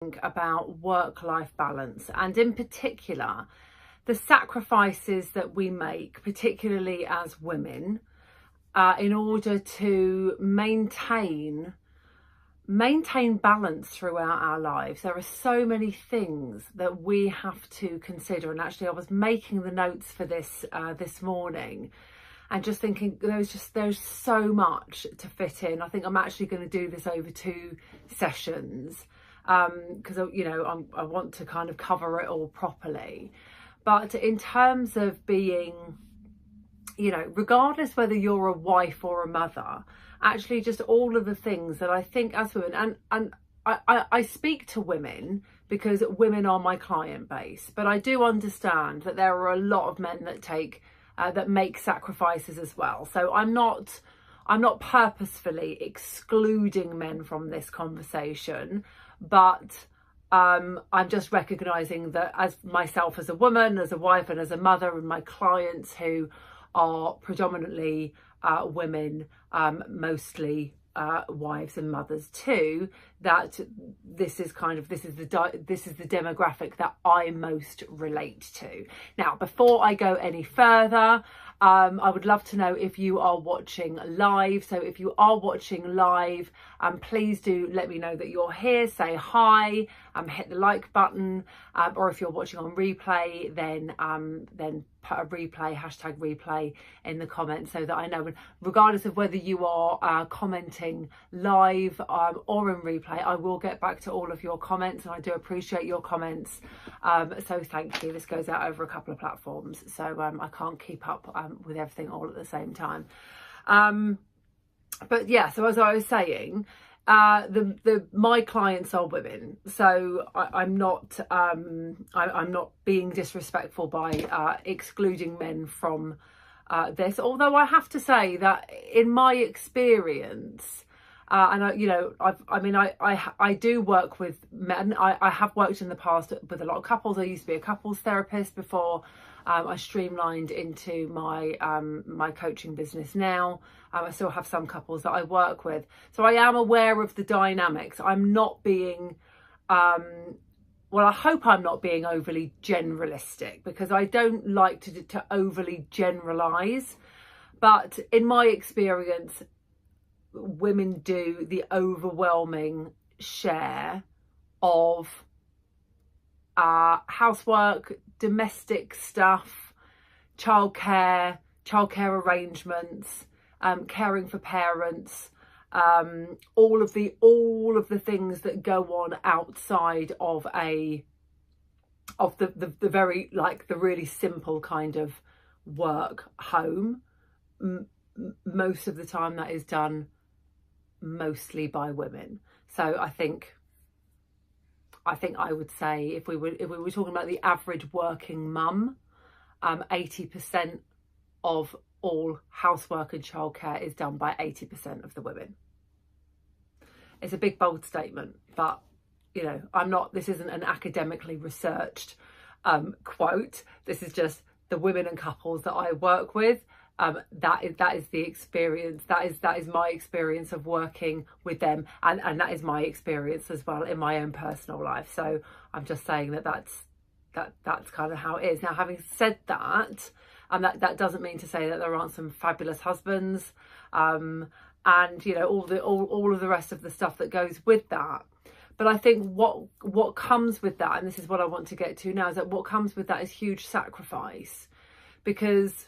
about work-life balance, and in particular the sacrifices that we make, particularly as women, in order to maintain balance throughout our lives. There are so many things that we have to consider, and actually I was making the notes for this this morning and just thinking there's so much to fit in. I think I'm actually going to do this over 2 sessions because I want to kind of cover it all properly. But in terms of being, regardless whether you're a wife or a mother, actually just all of the things that I think as women, and I speak to women because women are my client base, but I do understand that there are a lot of men that make sacrifices as well. So I'm not purposefully excluding men from this conversation, but I'm just recognizing that as myself, as a woman, as a wife, and as a mother, and my clients who are predominantly women, mostly wives and mothers too, that this is the demographic that I most relate to. Now, before I go any further, I would love to know if you are watching live. So if you are watching live, please do let me know that you're here. Say hi, hit the like button, or if you're watching on replay, then put a replay, #replay in the comments so that I know. And regardless of whether you are commenting live or in replay, I will get back to all of your comments, and I do appreciate your comments. So thank you. This goes out over a couple of platforms, so I can't keep up with everything all at the same time. But yeah, so as I was saying, my clients are women, so I'm not being disrespectful by excluding men from this. Although I have to say that in my experience, and I do work with men. I have worked in the past with a lot of couples. I used to be a couples therapist before I streamlined into my my coaching business now. I still have some couples that I work with, so I am aware of the dynamics. I'm not being well, I hope I'm not being overly generalistic, because I don't like to overly generalize, but in my experience, women do the overwhelming share of housework, domestic stuff, childcare arrangements, caring for parents, all of the things that go on outside of the very, like, the really simple kind of work home. Most of the time that is done mostly by women. So I think I would say if we were talking about the average working mum, 80% of all housework and childcare is done by 80% of the women. It's a big, bold statement, but this isn't an academically researched quote. This is just the women and couples that I work with. That is the experience. That is my experience of working with them, and that is my experience as well in my own personal life. So I'm just saying that's kind of how it is. Now, having said that, that doesn't mean to say that there aren't some fabulous husbands, and all of the rest of the stuff that goes with that. But I think what comes with that, and this is what I want to get to now, is that what comes with that is huge sacrifice. Because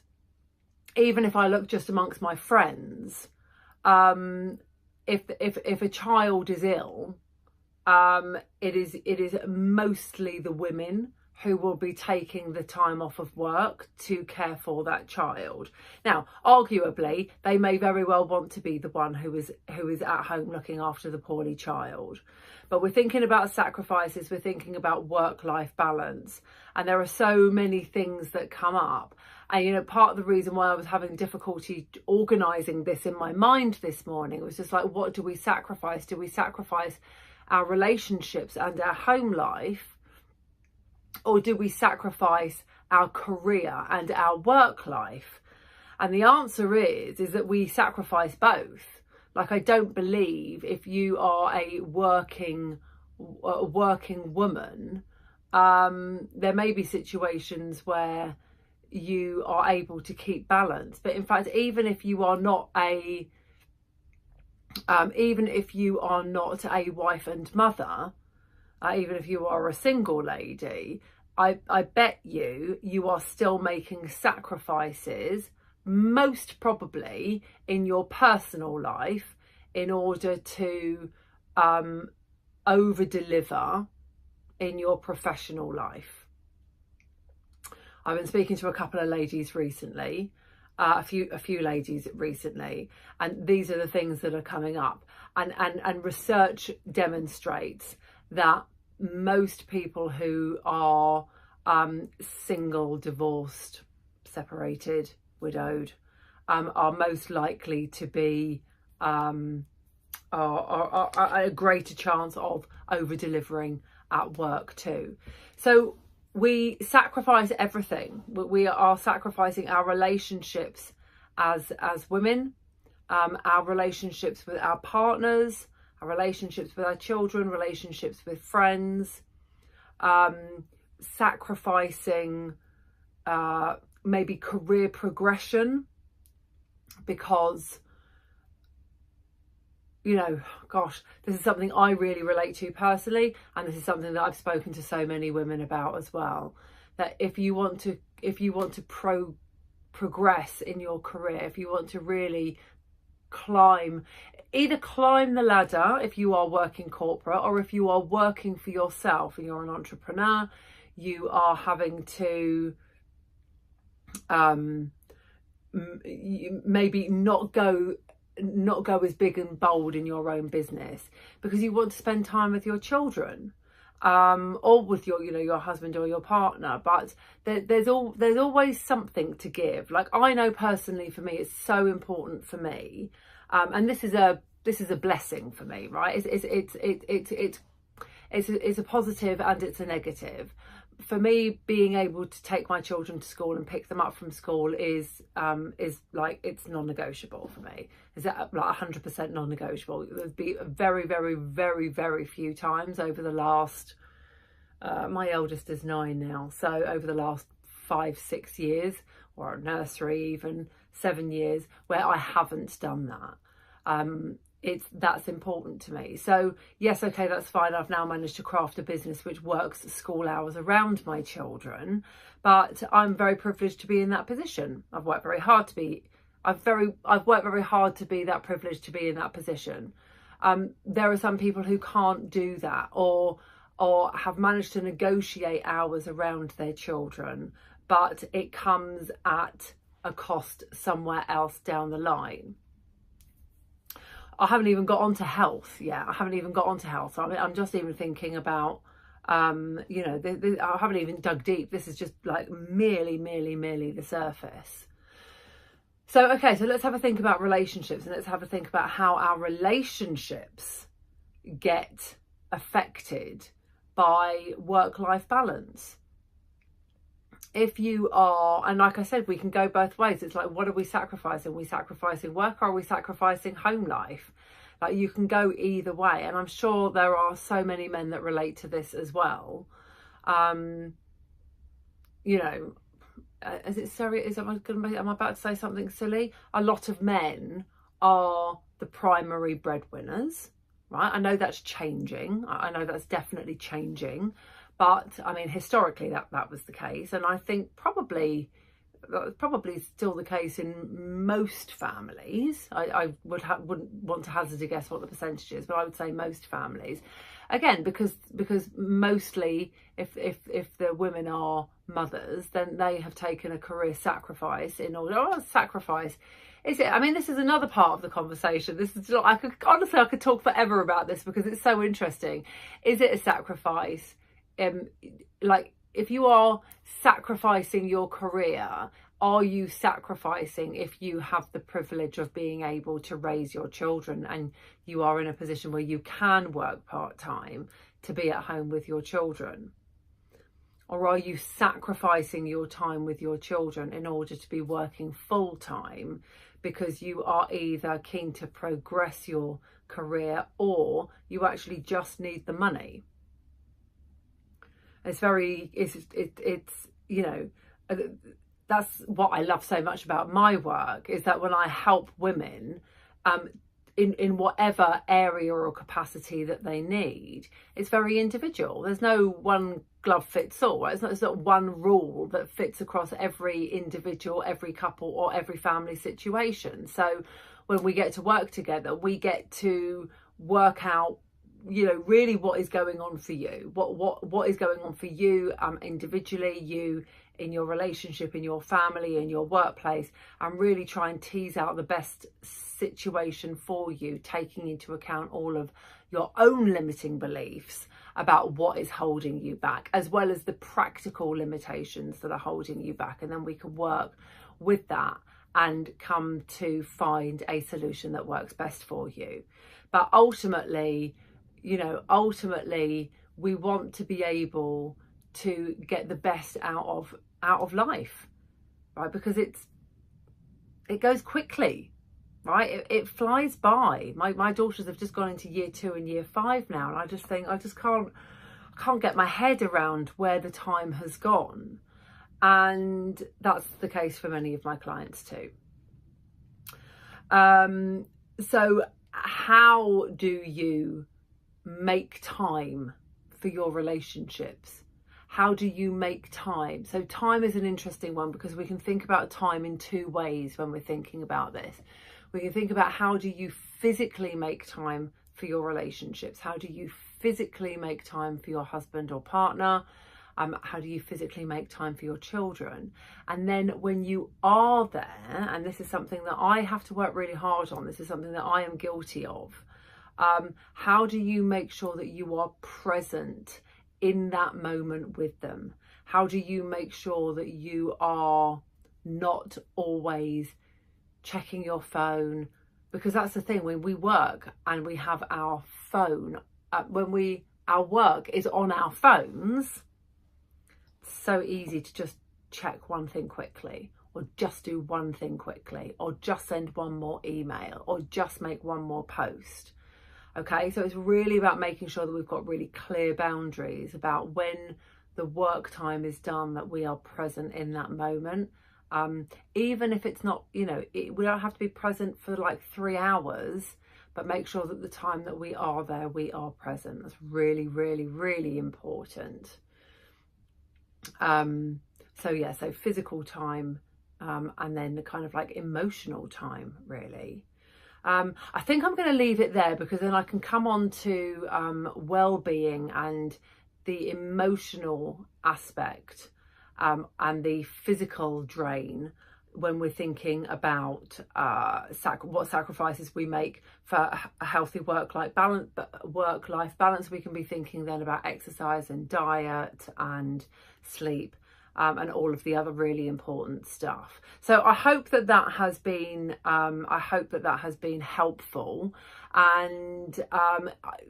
even if I look just amongst my friends, if a child is ill, it is mostly the women who will be taking the time off of work to care for that child. Now, arguably, they may very well want to be the one who is at home looking after the poorly child. But we're thinking about sacrifices, we're thinking about work-life balance, and there are so many things that come up. And part of the reason why I was having difficulty organising this in my mind this morning was just like, what do we sacrifice? Do we sacrifice our relationships and our home life, or do we sacrifice our career and our work life? And the answer is that we sacrifice both. Like, I don't believe if you are a working a working woman, there may be situations where you are able to keep balance. But in fact, even if you are not a wife and mother, even if you are a single lady, I bet you are still making sacrifices, most probably in your personal life, in order to over deliver in your professional life. I've been speaking to a couple of ladies recently, a few ladies recently, and these are the things that are coming up. And research demonstrates that most people who are single, divorced, separated, widowed, are most likely to be are a greater chance of over delivering at work too. So we sacrifice everything. We are sacrificing our relationships as women, our relationships with our partners, our relationships with our children, relationships with friends, sacrificing maybe career progression, because, you know, gosh, this is something I really relate to personally, and this is something that I've spoken to so many women about as well, that if you want to progress in your career, if you want to really either climb the ladder if you are working corporate, or if you are working for yourself and you're an entrepreneur, you are having to maybe not go as big and bold in your own business because you want to spend time with your children, or with your husband or your partner. But there's always something to give. Like, I know personally, for me, it's so important for me, and this is a blessing for me, right? It's a positive and it's a negative. For me, being able to take my children to school and pick them up from school is like, it's non-negotiable for me. Is that like 100% non-negotiable? There'd be very, very, very, very few times over the last, my eldest is 9 now, so over the last 5-6 years, or nursery even 7 years, where I haven't done that. That's important to me. So yes, okay, that's fine. I've now managed to craft a business which works school hours around my children, but I'm very privileged to be in that position. I've worked very hard to be that privileged to be in that position. There are some people who can't do that, or have managed to negotiate hours around their children, but it comes at a cost somewhere else down the line. I haven't even got onto health yet. I mean, I'm just even thinking about, I haven't even dug deep. This is just like merely the surface. So, okay, so let's have a think about relationships, and let's have a think about how our relationships get affected by work-life balance. If you are, and like I said, we can go both ways. It's like, what are we sacrificing? Are we sacrificing work, or are we sacrificing home life? Like, you can go either way. And I'm sure there are so many men that relate to this as well. Am I about to say something silly? A lot of men are the primary breadwinners, right? I know that's changing. I know that's definitely changing. But I mean, historically, that was the case, and I think probably still the case in most families. I wouldn't want to hazard a guess what the percentage is, but I would say most families. Again, because mostly, if the women are mothers, then they have taken a career sacrifice in order. Oh, sacrifice. Is it? I mean, this is another part of the conversation. This is, I could talk forever about this because it's so interesting. Is it a sacrifice? Like, if you are sacrificing your career, are you sacrificing if you have the privilege of being able to raise your children and you are in a position where you can work part-time to be at home with your children? Or are you sacrificing your time with your children in order to be working full-time because you are either keen to progress your career or you actually just need the money? it's you know, that's what I love so much about my work, is that when I help women in whatever area or capacity that they need, it's very individual. There's no one glove fits all, right? It's not one rule that fits across every individual, every couple or every family situation. So when we get to work together, we get to work out, you know, really what is going on for you, what is going on for you individually, you in your relationship, in your family, in your workplace, and really try and tease out the best situation for you, taking into account all of your own limiting beliefs about what is holding you back, as well as the practical limitations that are holding you back. And then we can work with that and come to find a solution that works best for you. But ultimately, you know, we want to be able to get the best out of life, right? Because it goes quickly, right? It flies by. My daughters have just gone into year 2 and year 5 now, and I just think I can't get my head around where the time has gone. And that's the case for many of my clients too. So how do you make time for your relationships? How do you make time? So time is an interesting one, because we can think about time in 2 ways when we're thinking about this. We can think about, how do you physically make time for your relationships? How do you physically make time for your husband or partner? How do you physically make time for your children? And then when you are there, and this is something that I have to work really hard on, this is something that I am guilty of, how do you make sure that you are present in that moment with them? How do you make sure that you are not always checking your phone? Because that's the thing, when we work and we have our phone, our work is on our phones, it's so easy to just check one thing quickly, or just do one thing quickly, or just send one more email, or just make one more post. Okay, so it's really about making sure that we've got really clear boundaries about when the work time is done, that we are present in that moment. Even if it's not, you know, we don't have to be present for like 3 hours, but make sure that the time that we are there, we are present. That's really, really, really important. So physical time, and then the kind of like emotional time, really. I think I'm going to leave it there, because then I can come on to well-being and the emotional aspect, and the physical drain when we're thinking about what sacrifices we make for a healthy work-life balance. We can be thinking then about exercise and diet and sleep, and all of the other really important stuff. So I hope that has been helpful, and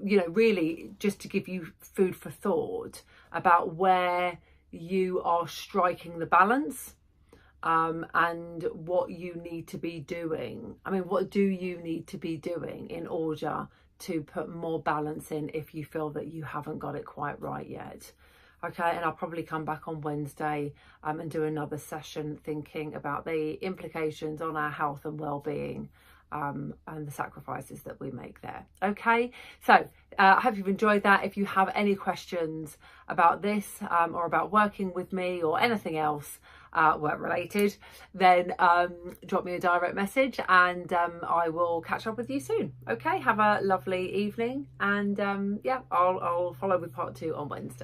you know, really just to give you food for thought about where you are striking the balance, and what you need to be doing. I mean, what do you need to be doing in order to put more balance in if you feel that you haven't got it quite right yet? Okay, and I'll probably come back on Wednesday and do another session thinking about the implications on our health and well-being, and the sacrifices that we make there. Okay, so I hope you've enjoyed that. If you have any questions about this, or about working with me, or anything else work related, then drop me a direct message, and I will catch up with you soon. Okay, have a lovely evening, and yeah, I'll follow with part 2 on Wednesday.